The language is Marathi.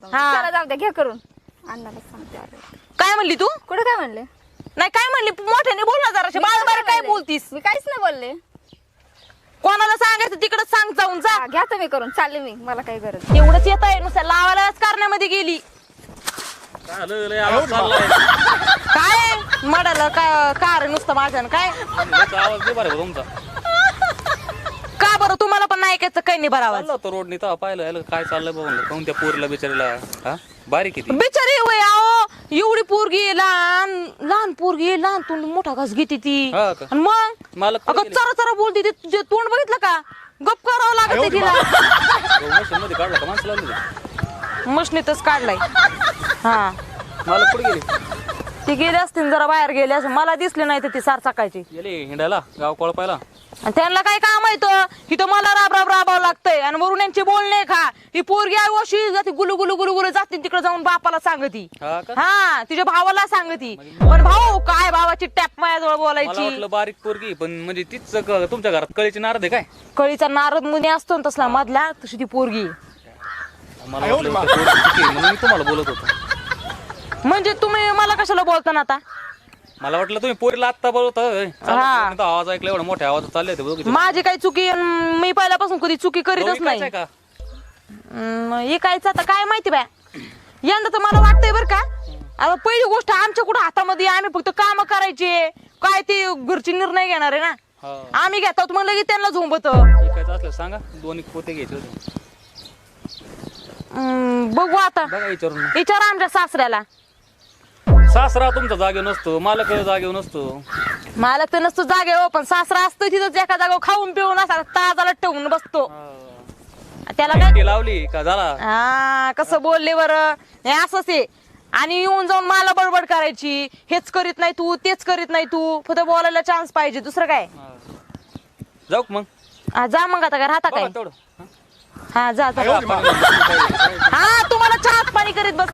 चला जाऊ द्या, घ्या करून. अण्णाला सांगते आले. काय म्हणली तू? कुठे काय म्हणले? नाही काय म्हणली, मोठ्याने बोल ना जराशी. बार काय बोलतीस? मी काहीच नाही बोलले. कोणाला सांगायचं तिकडे सांग, जाऊन जा. घ्या तुम्ही करून, चालले मी, मला काही गरज. एवढंच येत आहे, नुसतं लावायलाच करण्यामध्ये गेली. काय मडाला काय कार नुसतं माझ्या काय का बरं तुम्हाला पण नाही ऐकायचं काही नाही बराबर. रोड नाही पाहिलं काय चाललंय बघून कोण त्या पोरीला बिचारीला हा बारीक किती बिचारी वय आहो, एवढी पोरगी लहान लहान पोरगी, लहान तोंड मोठा घास घेते ती. हा का? आणि मग मला अगं चरा चरा बोलते ती, तुझे तोंड बघितलं का? गप करावं लागत तिला. मध्ये काढला का माणसं लावली मशनीतच काढलाय. हा मला कुठे गेली ती गेली असतील जरा बाहेर गेली असं, मला दिसले नाही तर ती सार सकाळची. गेली हिंडायला गाव कोळपायला. आणि त्यांना काय काम येतं, इथं मला राब राब राबावं लागतंय. आणि वरून यांचे बोलणे खा, ही पोरगी आहे वशी जाते गुलू गुलू गुलू गुलू जाते तिकडे जाऊन बापाला सांगती. हा का? हा तिच्या भावाला सांगती. पण भाऊ काय भावाची टॅप माझ्याजवळ मला बोलायची. वाटलं बारीक पोरगी, पण म्हणजे तीच तुमच्या घरात कळीची नारद आहे काय? कळीचा नारद मुनी असतो ना तसला मधला, तशी ती पोरगी. मला वाटलं त्या पोरीची चुकी आहे, म्हणून मी तुम्हाला बोलत होतो. म्हणजे तुम्ही मला कशाला बोलता ना आता? मला वाटलं तुम्ही पोरीला आत्ता बोलत हा. आवाज ऐकला, एवढा मोठ्या आवाज चालले होते. माझी काही चुकी अन मी पहिल्यापासून कधी चुकी करीतच नाही. का ऐकायचं आता काय माहिती बाय. यंदा तर मला वाटतंय बरं का, आता पहिली गोष्ट आमच्या कुठं हातामध्ये, आम्ही फक्त काम करायचे. काय ते घरची निर्णय घेणार आहे ना, हा. आम्ही घेतात मग लगेच त्यांना झोंबत. ऐकायचं असलं सांगा, 2 पोते घ्यायचे होते. बघू आता, बघा विचारून. विचारा आमच्या सासऱ्याला. सासरा तुमचा जागे नसतो, मालक जागे नसतो. मालक तर नसतो जागे हो, पण सासरा असतो तिथंच एका जागा खाऊन पिऊन असा ताजाला ठेवून बसतो. त्याला काय ती लावली का झाला. हा कसं बोलले बरं, हे असंच आहे. आणि येऊन जाऊन मला बडबड करायची, हेच करीत नाही तू, तेच करीत नाही तू, फक्त बोलायला चान्स पाहिजे, दुसरं काय. जाऊ का मग? हा, जा मग आता काय राहता काय. तेवढं हा जा जा. हा. हा तुम्हाला चहा पाणी करीत बस.